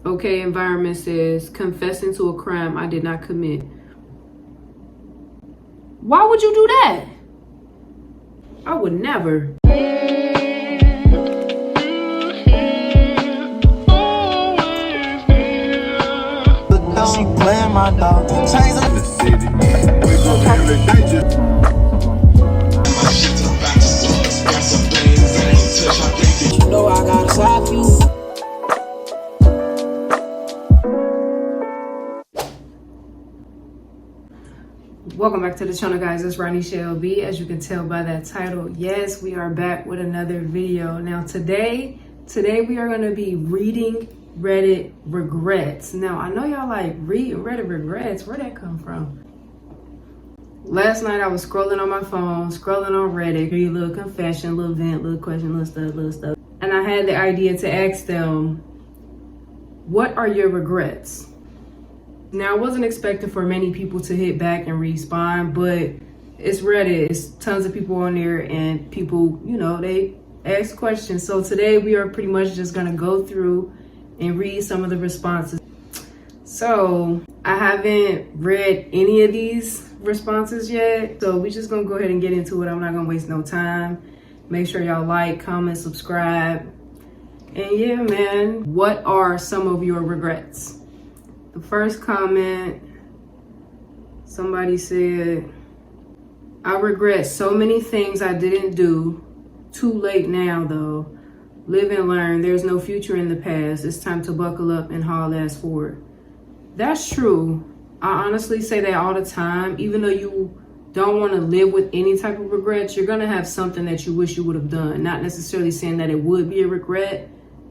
Okay, environment says confessing to a crime I did not commit. Why would you do that? I would never. She playing my dog. Chains in the city. We gon' be in danger. You know I gotta stop you. Welcome back to the channel, guys. It's SMH LovelyTi. As you can tell by that title, yes, we are back with another video. Now today we are going to be reading Reddit regrets. Now I know y'all like read Reddit regrets. Where'd that come from? Last night I was scrolling on my phone, scrolling on Reddit, a little confession, little vent, little question, little stuff. And I had the idea to ask them, what are your regrets? Now, I wasn't expecting for many people to hit back and respond, but it's Reddit. It's tons of people on there, and people, you know, they ask questions. So today we are pretty much just going to go through and read some of the responses. So I haven't read any of these responses yet, so we're just going to go ahead and get into it. I'm not going to waste no time. Make sure y'all like, comment, subscribe. And yeah, man, what are some of your regrets? The first comment, somebody said, I regret so many things I didn't do. Too late now, though. Live and learn. There's no future in the past. It's time to buckle up and haul ass forward. That's true. I honestly say that all the time. Even though you don't want to live with any type of regrets, you're going to have something that you wish you would have done. Not necessarily saying that it would be a regret,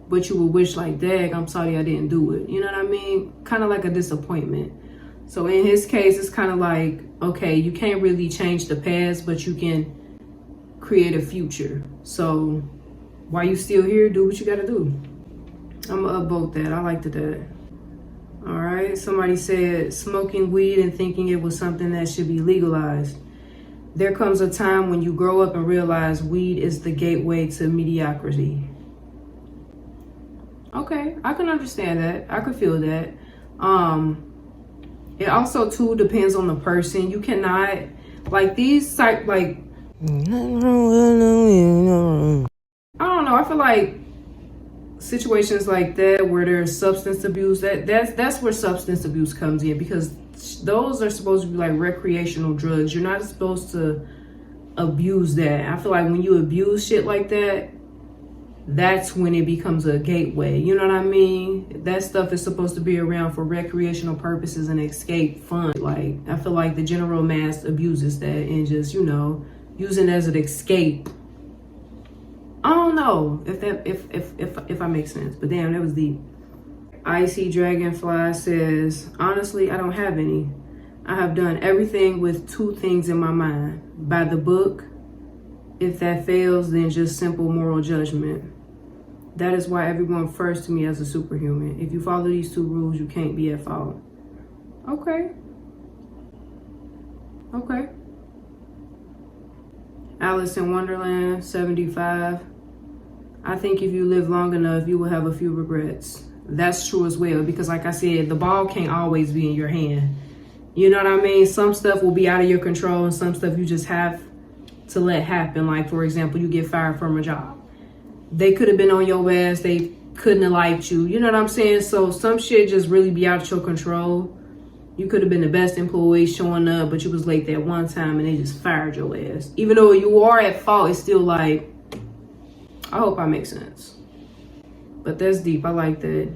but you would wish like, dang, I'm sorry I didn't do it. You know what I mean? Kind of like a disappointment. So in his case, it's kind of like, okay, you can't really change the past, but you can create a future. So while you still here, do what you got to do. I'm going to upvote that. I liked that. All right. Somebody said smoking weed and thinking it was something that should be legalized. There comes a time when you grow up and realize weed is the gateway to mediocrity. Okay, I can understand that. I could feel that. It also too depends on the person. You cannot like these I don't know. I feel like situations like that where there's substance abuse, that's where substance abuse comes in, because those are supposed to be like recreational drugs. You're not supposed to abuse that. I feel like when you abuse shit like that, that's when it becomes a gateway. You know what I mean? That stuff is supposed to be around for recreational purposes and escape fun. Like, I feel like the general mass abuses that and just, you know, using it as an escape. I don't know if I make sense, but damn, that was deep. Icy Dragonfly says, honestly, I don't have any. I have done everything with two things in my mind. By the book. If that fails, then just simple moral judgment. That is why everyone refers to me as a superhuman. If you follow these two rules, you can't be at fault. Okay. Okay. Alice in Wonderland, 75. I think if you live long enough, you will have a few regrets. That's true as well, because like I said, the ball can't always be in your hand. You know what I mean? Some stuff will be out of your control, and some stuff you just have to let happen. Like, for example, you get fired from a job. They could have been on your ass. They couldn't have liked you. You know what I'm saying? So some shit just really be out of your control. You could have been the best employee showing up, but you was late that one time and they just fired your ass. Even though you are at fault, it's still like, I hope I make sense. But that's deep. I like that.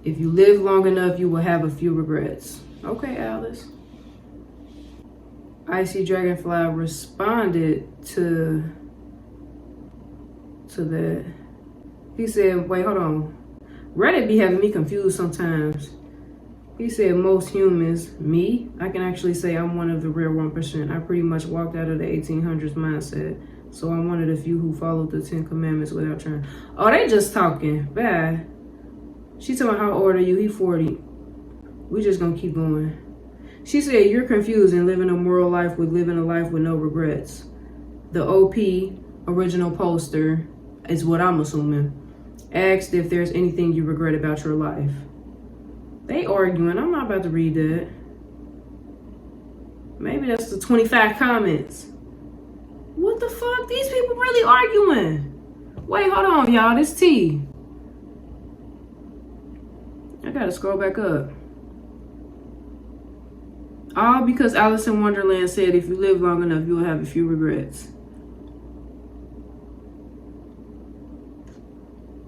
If you live long enough, you will have a few regrets. Okay, Alice. Icy Dragonfly responded to that. He said, wait, hold on. Reddit be having me confused sometimes. He said, most humans, me, I can actually say I'm one of the rare 1%. I pretty much walked out of the 1800s mindset. So I'm one of the few who followed the 10 commandments without trying. Oh, they just talking. Bad. She told me, how old are you? He 40. We just gonna keep going. She said, you're confused and living a moral life with living a life with no regrets. The OP original poster is what I'm assuming. Asked if there's anything you regret about your life. They arguing. I'm not about to read that. Maybe that's the 25 comments. What the fuck? These people really arguing. Wait, hold on, y'all. This T. I gotta scroll back up. All because Alice in Wonderland said if you live long enough, you'll have a few regrets.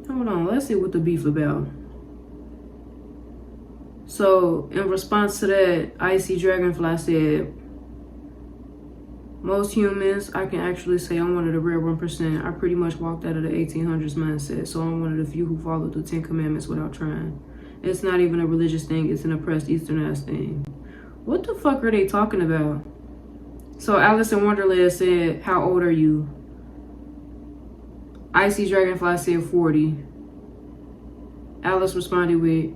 Hold on, let's see what the beef about. So, in response to that, Icy Dragonfly said, most humans, I can actually say I'm one of the rare 1%. I pretty much walked out of the 1800s mindset, so I'm one of the few who followed the 10 Commandments without trying. It's not even a religious thing, it's an oppressed Easternized thing. What the fuck are they talking about? So Alice in Wonderland said, how old are you? Icy Dragonfly said 40. Alice responded with,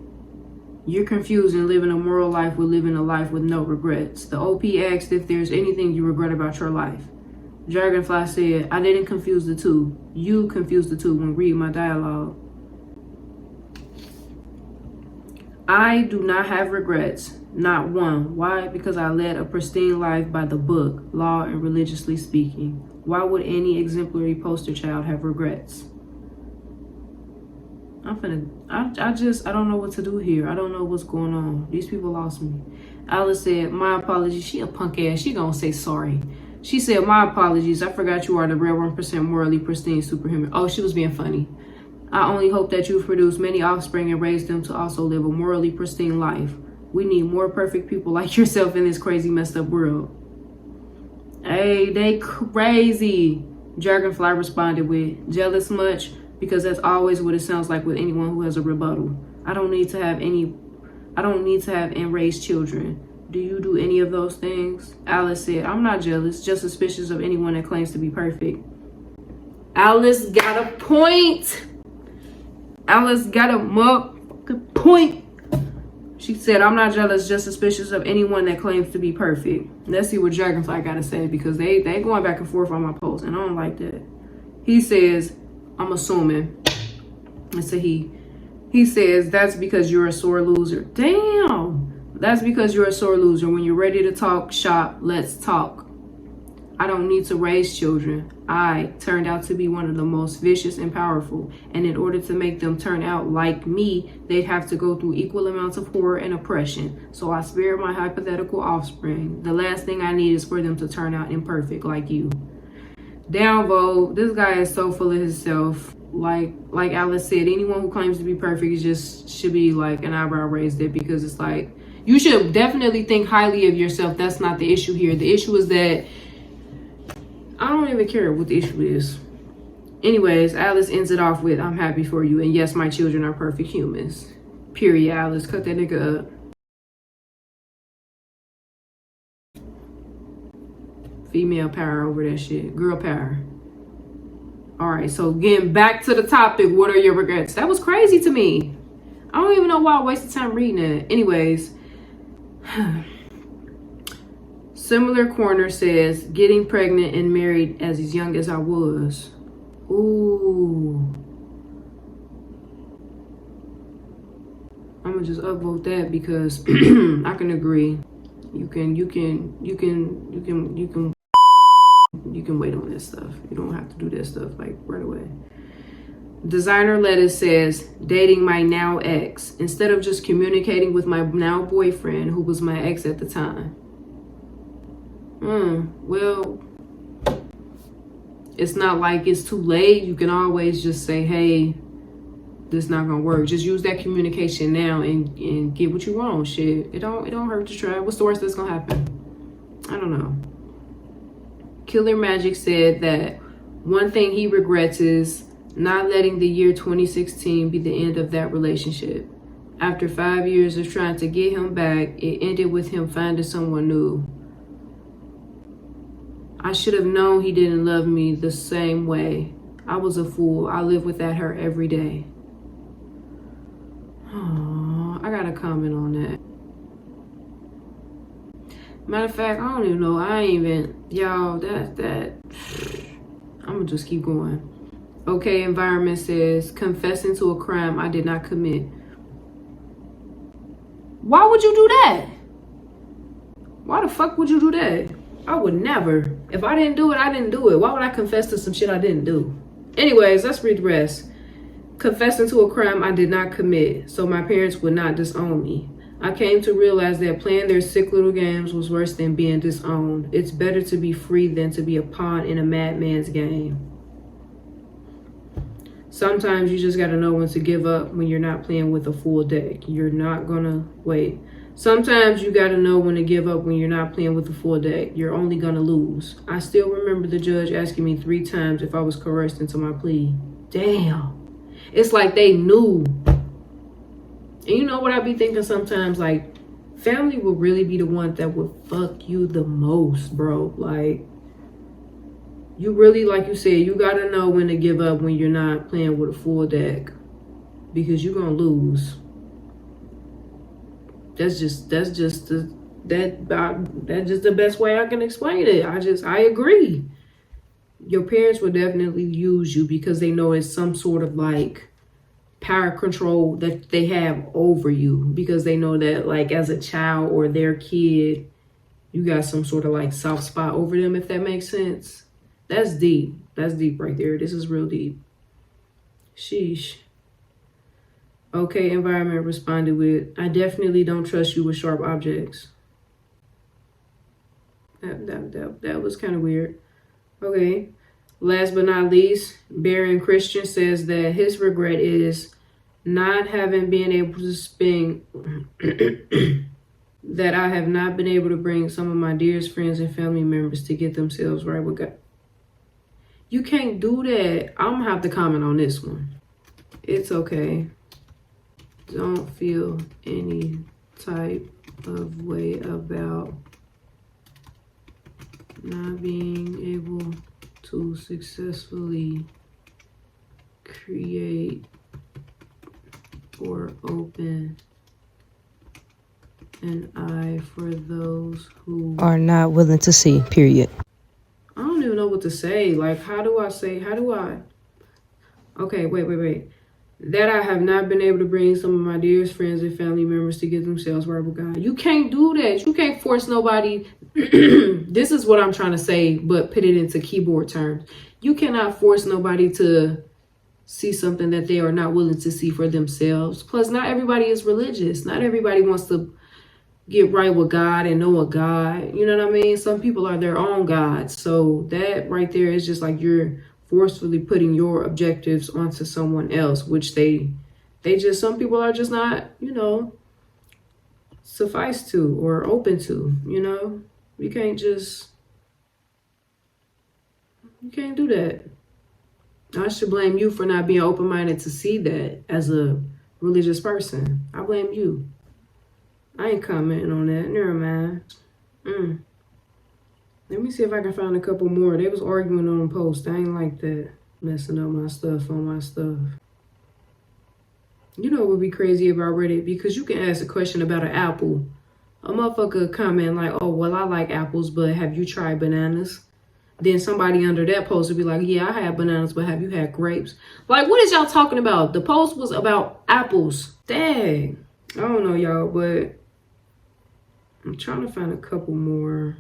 you're confused in living a moral life with living a life with no regrets. The OP asked if there's anything you regret about your life. Dragonfly said, I didn't confuse the two. You confused the two when reading my dialogue. I do not have regrets. Not one. Why? Because I led a pristine life by the book, law, and religiously speaking. Why would any exemplary poster child have regrets? I don't know what to do here. I don't know what's going on. These people lost me. Alice said, my apologies. She a punk ass. She gonna say sorry. She said, my apologies. I forgot you are the rare 1% morally pristine superhuman. Oh, she was being funny. I only hope that you've produced many offspring and raised them to also live a morally pristine life. We need more perfect people like yourself in this crazy, messed up world. Hey, they crazy. Dragonfly responded with, jealous much? Because that's always what it sounds like with anyone who has a rebuttal. I don't need to have and raise children. Do you do any of those things? Alice said, I'm not jealous, just suspicious of anyone that claims to be perfect. Alice got a point. Alice got a motherfucking point. She said, I'm not jealous, just suspicious of anyone that claims to be perfect. Let's see what Dragonfly got to say, because they going back and forth on my post, and I don't like that. He says, I'm assuming. It's a he. He says, that's because you're a sore loser. Damn. That's because you're a sore loser. When you're ready to talk shop, let's talk. I don't need to raise children. I turned out to be one of the most vicious and powerful. And in order to make them turn out like me, they'd have to go through equal amounts of horror and oppression. So I spared my hypothetical offspring. The last thing I need is for them to turn out imperfect like you. Downvote. This guy is so full of himself. Like Alice said, anyone who claims to be perfect should be like an eyebrow raised at, because it's like, you should definitely think highly of yourself. That's not the issue here. The issue is that I don't even care what the issue is. Anyways, Alice ends it off with, I'm happy for you. And yes, my children are perfect humans. Period, Alice. Cut that nigga up. Female power over that shit. Girl power. All right, so getting back to the topic, what are your regrets? That was crazy to me. I don't even know why I wasted time reading it. Anyways. Similar Corner says, getting pregnant and married as young as I was. Ooh. I'm gonna just upvote that because I can agree. You can wait on this stuff. You don't have to do that stuff like right away. Designer Lettuce says, dating my now ex instead of just communicating with my now boyfriend who was my ex at the time. Well, it's not like it's too late. You can always just say, hey, this not gonna work. Just use that communication now and get what you want. Shit, it don't hurt to try. What's the worst that's gonna happen? I don't know. Killer Magic said that one thing he regrets is not letting the year 2016 be the end of that relationship. After 5 years of trying to get him back, it ended with him finding someone new. I should have known he didn't love me the same way. I was a fool. I live without her every day. Oh, I gotta comment on that. Matter of fact, I don't even know. Y'all, that. I'm gonna just keep going. Okay, environment says confessing to a crime I did not commit. Why would you do that? Why the fuck would you do that? I would never. If I didn't do it, I didn't do it. Why would I confess to some shit I didn't do? Anyways, let's read the rest. Confessing to a crime I did not commit, so my parents would not disown me. I came to realize that playing their sick little games was worse than being disowned. It's better to be free than to be a pawn in a madman's game. Sometimes you just gotta know when to give up when you're not playing with a full deck. You're not gonna wait. Sometimes you gotta know when to give up when you're not playing with a full deck. You're only gonna lose. I still remember the judge asking me 3 times if I was coerced into my plea. Damn. It's like they knew. And you know what I be thinking sometimes? Like, family will really be the one that would fuck you the most, bro. Like, you really, like you said, you gotta know when to give up when you're not playing with a full deck, because you're gonna lose. That's just the best way I can explain it. I agree. Your parents will definitely use you because they know it's some sort of like power control that they have over you, because they know that like as a child or their kid, you got some sort of like soft spot over them, if that makes sense. That's deep. That's deep right there. This is real deep. Sheesh. Okay, environment responded with, I definitely don't trust you with sharp objects. That was kind of weird. Okay. Last but not least, Baron Christian says that his regret is not having been able to spend that I have not been able to bring some of my dearest friends and family members to get themselves right with God. You can't do that. I'm gonna have to comment on this one. It's okay. Don't feel any type of way about not being able to successfully create or open an eye for those who are not willing to see, period. I don't even know what to say. Like, okay, wait. That I have not been able to bring some of my dearest friends and family members to get themselves right with God. You can't do that. You can't force nobody. This is what I'm trying to say, but put it into keyboard terms. You cannot force nobody to see something that they are not willing to see for themselves. Plus, not everybody is religious. Not everybody wants to get right with God and know a God. You know what I mean? Some people are their own gods. So that right there is just like you're forcefully putting your objectives onto someone else, which some people are just not, suffice to or open to, You can't do that. I should blame you for not being open-minded to see that as a religious person. I blame you. I ain't commenting on that. Never mind. Let me see if I can find a couple more. They was arguing on a post. I ain't like that. Messing up my stuff on my stuff. You know what would be crazy about Reddit? Because you can ask a question about an apple. A motherfucker comment like, oh, well, I like apples, but have you tried bananas? Then somebody under that post would be like, yeah, I had bananas, but have you had grapes? Like, what is y'all talking about? The post was about apples. Dang. I don't know, y'all, but I'm trying to find a couple more.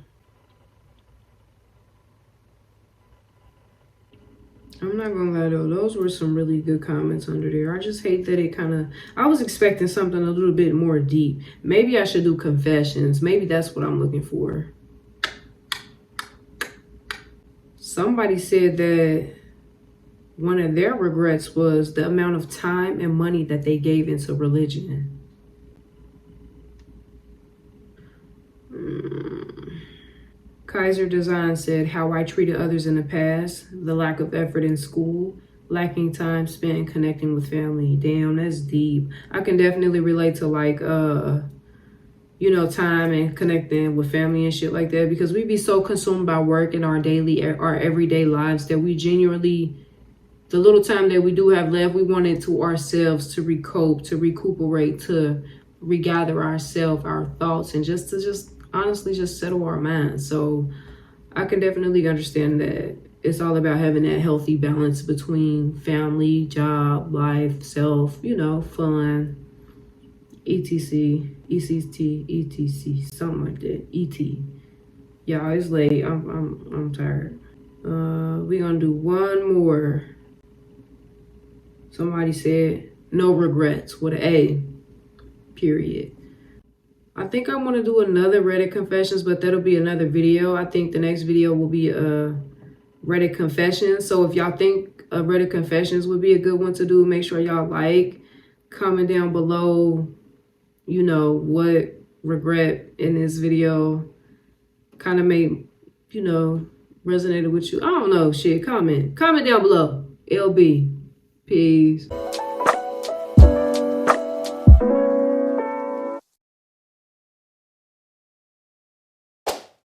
I'm not gonna lie though, those were some really good comments under there. I just hate that I was expecting something a little bit more deep. Maybe I should do confessions. Maybe that's what I'm looking for. Somebody said that one of their regrets was the amount of time and money that they gave into religion. Kaiser Design said, how I treated others in the past, the lack of effort in school, lacking time spent connecting with family. Damn, that's deep. I can definitely relate to like, time and connecting with family and shit like that, because we be so consumed by work in our everyday lives that we genuinely, the little time that we do have left, we want it to ourselves to recuperate, to regather ourselves, our thoughts, and honestly just settle our minds. So I can definitely understand that. it's all about having that healthy balance between family, job, life, self, you know, fun, etc, something like that. Y'all, it's late. I'm tired. We gonna do one more. Somebody said no regrets with an A, period. I think I'm gonna do another Reddit confessions, but that'll be another video. I think the next video will be Reddit confessions. So if y'all think Reddit confessions would be a good one to do, make sure y'all comment down below, you know, what regret in this video kind of made, you know, resonated with you. I don't know, shit, comment down below. LB, peace.